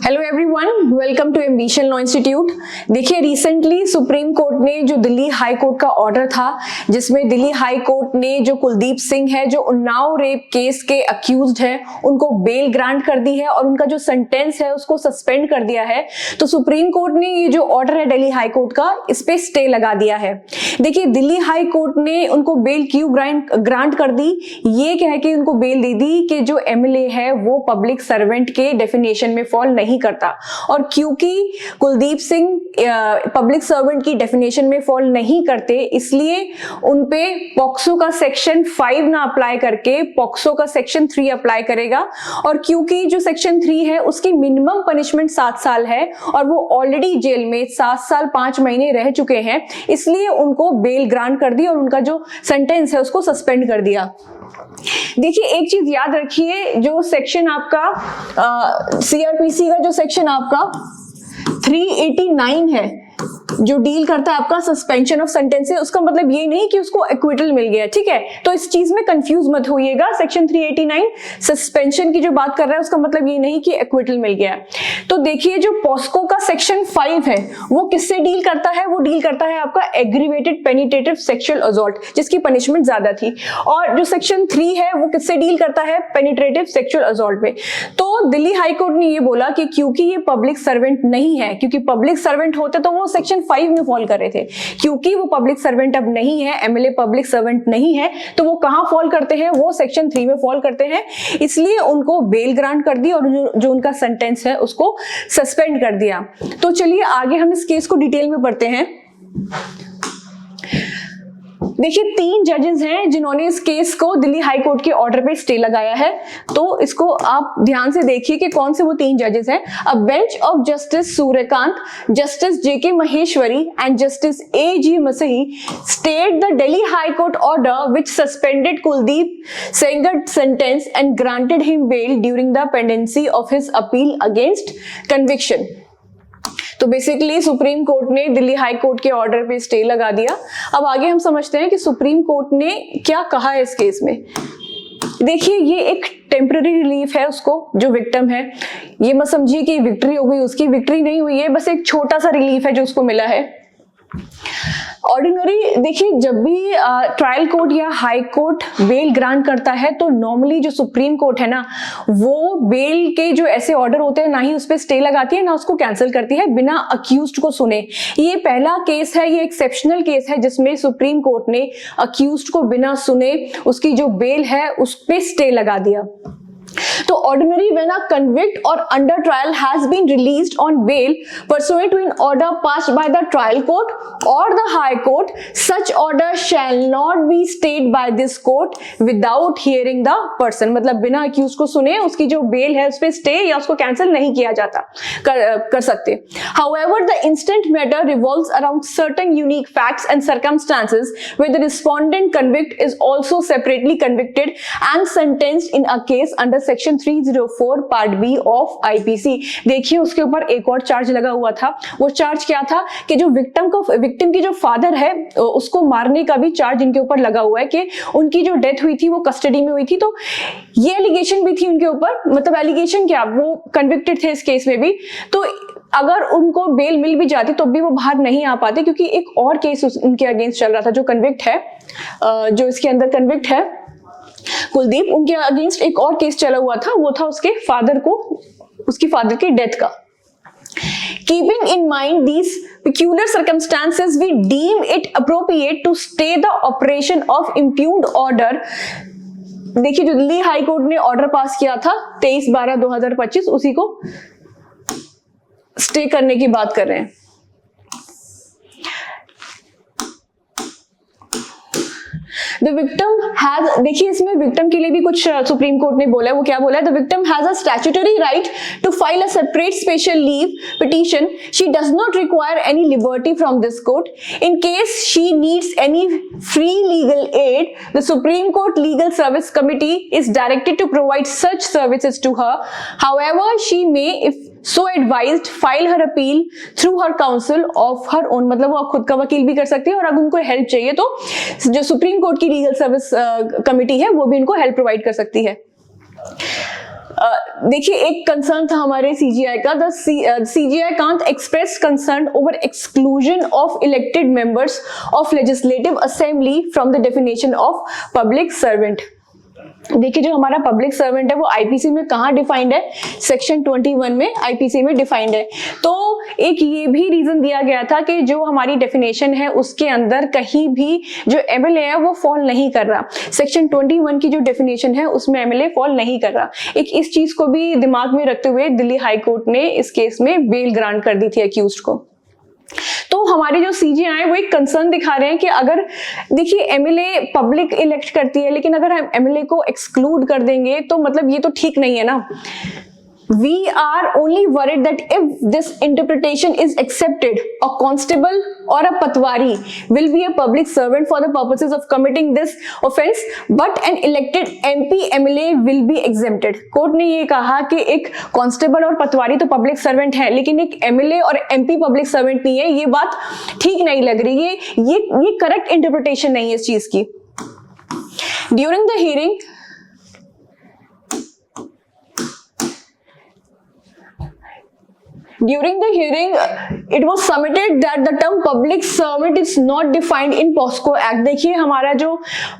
Hello everyone, welcome to ambition law institute. देखिए, recently supreme court ने जो Delhi high court का ऑर्डर था, जिसमें दिल्ली हाई कोर्ट ने जो कुलदीप सिंह है, जो उन्नाव रेप केस के अक्यूज्ड है, उनको बेल ग्रांट कर दी है और उनका जो सेंटेंस है उसको सस्पेंड कर दिया है। तो सुप्रीम कोर्ट ने ये जो ऑर्डर है दिल्ली हाई कोर्ट का, इस पे स्टे लगा दिया है। देखिए, दिल्ली हाई कोर्ट ने उनको बेल क्यों ग्रांट कर दी, ये कह के उनको बेल दे दी कि जो एमएलए है वो पब्लिक सर्वेंट के डेफिनेशन में फॉल नहीं करता, और क्योंकि कुलदीप सिंह पब्लिक सर्वेंट की डेफिनेशन में फॉल नहीं करते, इसलिए उनपे पॉक्सो का सेक्शन 5 ना अप्लाई करके पॉक्सो का सेक्शन 3 अप्लाई करेगा। और क्योंकि जो सेक्शन 3 है उसकी मिनिमम पनिशमेंट 7 साल है और वो ऑलरेडी जेल में 7 साल 5 महीने रह चुके हैं, इसलिए उनको बेल ग्रांट कर दी और उनका जो सेंटेंस है उसको सस्पेंड कर दिया। देखिए, एक चीज याद रखिए, जो सेक्शन आपका सीआरपीसी का जो सेक्शन आपका 389 है, जो डील करता है आपका सस्पेंशन ऑफ सेंटेंस, उसका मतलब ये नहीं कि उसको एक्विटल मिल गया, ठीक है। तो इस चीज में कंफ्यूज मत होइएगा। सेक्शन 389 सस्पेंशन की जो बात कर रहा है उसका मतलब ये नहीं कि एक्विटल मिल गया। तो देखिए, जो पॉस्को का सेक्शन 5 है वो किससे डील करता है? वो डील करता है आपका एग्रीवेटेड पेनिट्रेटिव सेक्सुअल असॉल्ट, जिसकी पनिशमेंट ज्यादा थी। और जो सेक्शन 3 है वो किससे डील करता है? पेनिट्रेटिव सेक्सुअल असॉल्ट में। तो दिल्ली हाई कोर्ट ने ये बोला कि क्योंकि ये पब्लिक सर्वेंट नहीं है, क्योंकि पब्लिक सर्वेंट होते तो वो सेक्शन 5 में फॉल कर रहे थे, क्योंकि वो पब्लिक सर्वेंट अब नहीं है, एमएलए पब्लिक सर्वेंट नहीं है, तो वो कहां फॉल करते हैं? वो सेक्शन 3 में फॉल करते हैं। इसलिए उनको बेल ग्रांट कर दी और जो उनका सेंटेंस है उसको सस्पेंड कर दिया। तो चलिए आगे हम इस केस को डिटेल में पढ़ते हैं। देखिए, 3 जजेस हैं जिन्होंने इस केस को दिल्ली हाई कोर्ट के ऑर्डर पे स्टे लगाया है, तो इसको आप ध्यान से देखिए कि कौन से वो 3 जजेस हैं। A bench of justice Suryakant, justice JK Maheshwari and justice AG Masih stayed the Delhi high court order which suspended Kuldeep Sengar's sentence and granted him bail during the pendency of his appeal against conviction। तो basically supreme court ने Delhi high court के order पे stay लगा दिया। अब आगे हम समझते हैं कि सुप्रीम कोर्ट ने क्या कहा है इस केस में। देखिए, ये एक टेम्पररी रिलीफ है उसको, जो विक्टिम है। ये मत समझिए कि विक्ट्री हो गई, उसकी विक्ट्री नहीं हुई है, बस एक छोटा सा रिलीफ है जो उसको मिला है। ऑर्डिनरी, देखिए, जब भी ट्रायल कोर्ट या हाई कोर्ट बेल ग्रांट करता है तो नॉर्मली जो सुप्रीम कोर्ट है ना, वो बेल के जो ऐसे ऑर्डर होते हैं ना ही उस पर स्टे लगाती है ना उसको कैंसिल करती है बिना अक्यूज्ड को सुने। ये पहला केस है, ये एक्सेप्शनल केस है जिसमें सुप्रीम कोर्ट ने अक्यूज्ड को बिना सुने उसकी जो बेल है उस पर स्टे लगा दिया। तो ordinary when a convict or under trial has been released on bail pursuant to an order passed by the trial court or the high court, such order shall not be stayed by this court without hearing the person। मतलब बिना accused को सुने उसकी जो bell है उस पे stay या उसको कैंसिल नहीं किया जाता कर सकते। However, the instant matter revolves around certain unique facts and circumstances where the respondent convict is also separately convicted and sentenced in a case under section 304 part B of IPC. देखिए, उसके ऊपर एक और चार्ज लगा हुआ था। वो charge क्या था कि जो विक्टिम की जो फादर है उसको मारने का भी चार्ज इनके ऊपर लगा हुआ है कि उनकी जो डेथ हुई थी वो कस्टडी में हुई थी। तो ये एलिगेशन भी थी उनके ऊपर, मतलब एलिगेशन क्या, वो कन्विक्टेड थे इस केस में भी। तो अगर उनको बेल मिल भी जाती तो भी वो बाहर नहीं आ पाते, क्योंकि एक और केस उनके अगेंस्ट चल रहा था। जो कन्विक्ट है, जो इसके अंदर कन्विक्ट है कुलदीप, उनके अगेंस्ट एक और केस चला हुआ था, वो था उसके फादर को, उसकी फादर की डेथ का। Keeping in mind these peculiar circumstances, we deem it appropriate to stay the operation of impugned order। देखिए, जो दिल्ली हाई कोर्ट ने ऑर्डर पास किया था 23/12/2025, उसी को स्टे करने की बात कर रहे हैं। The victim has, देखिए इसमें विक्टिम के लिए भी कुछ सुप्रीम कोर्ट ने बोला है। वो क्या बोला है? The victim has a statutory right to file a separate special leave petition. She does not require any liberty from this court. In case she needs any free legal aid, the Supreme Court Legal Service Committee is directed to provide such services to her. However, she may, if so advised, file her appeal through her counsel of her own। मतलब वो खुद का वकील भी कर सकती है, और अगर उनको हेल्प चाहिए तो जो सुप्रीम कोर्ट की लीगल सर्विस कमिटी है वो भी उनको हेल्प प्रोवाइड कर सकती है। देखिए एक कंसर्न था हमारे सीजीआई का, the CGI can't express concern over exclusion of elected members of legislative assembly from the definition of public servant. देखिए जो हमारा पब्लिक सर्वेंट है वो आईपीसी में कहाँ डिफाइंड है, सेक्शन 21 में आईपीसी में डिफाइंड है। तो एक ये भी रीजन दिया गया था कि जो हमारी डेफिनेशन है उसके अंदर कहीं भी जो एमएलए है वो फॉल नहीं कर रहा, सेक्शन 21 की जो डेफिनेशन है उसमें एमएलए फॉल नहीं कर रहा। एक इस चीज को भी दिमाग में रखते हुए दिल्ली हाई कोर्ट ने इस केस में बेल ग्रांट कर दी थी अक्यूज्ड को। तो हमारे जो सीजीआई है वो एक कंसर्न दिखा रहे हैं कि अगर देखिए एमएलए पब्लिक इलेक्ट करती है, लेकिन अगर हम एमएलए को एक्सक्लूड कर देंगे तो मतलब ये तो ठीक नहीं है ना। We are only worried that if this interpretation is accepted, a constable or a patwari will be a public servant for the purposes of committing this offense, but an elected MP MLA will be exempted. Court ने ये कहा कि एक constable और पटवारी तो public servant है, लेकिन एक एमएलए और एमपी पब्लिक सर्वेंट नहीं है। ये बात ठीक नहीं लग रही, ये करेक्ट इंटरप्रिटेशन नहीं है इस चीज की। During the hearing During the hearing, it was submitted that the term public servant is not defined in POSCO Act. देखिए हमारा जो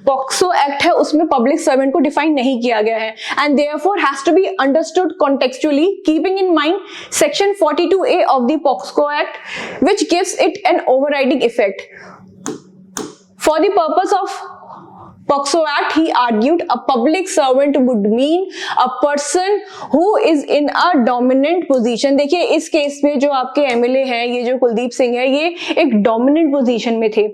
POSCO Act है उसमें public servant को define नहीं किया गया है, and therefore has to be understood contextually, keeping in mind section 42A of the POSCO Act, which gives it an overriding effect. For the purpose of POSCO Act, he argued a public servant would mean a person who is in a dominant position. देखिए इस case में जो आपके MLA हैं, ये जो कुलदीप सिंह है, ये एक डोमिनेंट पोजीशन में थे,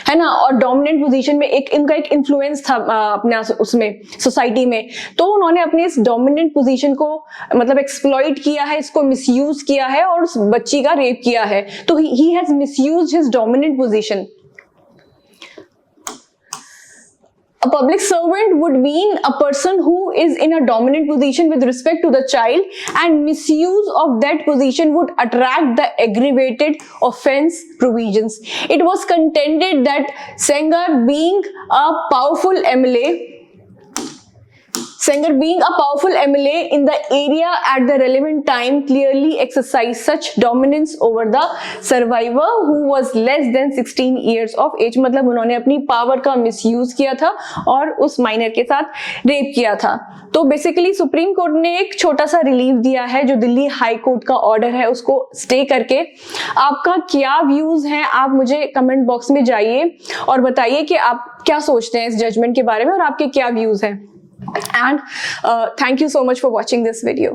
है ना, और डोमिनेंट पोजीशन में एक इनका एक इन्फ्लुएंस था अपने उसमें सोसाइटी में। तो उन्होंने अपने इस डोमिनेंट पोजीशन को मतलब एक्सप्लॉइट किया है, इसको मिसयूज किया है और उस बच्ची का रेप किया है। तो he has misused his dominant position. A public servant would mean a person who is in a dominant position with respect to the child, and misuse of that position would attract the aggravated offense provisions. It was contended that Sengar being a powerful MLA in the area at the relevant time clearly exercised such dominance over the survivor who was less than 16 years of age. मतलब उन्होंने अपनी power का misuse किया था और उस minor के साथ रेप किया था। तो बेसिकली सुप्रीम कोर्ट ने एक छोटा सा रिलीफ दिया है, जो दिल्ली हाई कोर्ट का ऑर्डर है उसको स्टे करके। आपका क्या व्यूज हैं, आप मुझे कमेंट बॉक्स में जाइए और बताइए कि आप क्या सोचते हैं इस जजमेंट के बारे में और आपके क्या व्यूज हैं। And thank you so much for watching this video.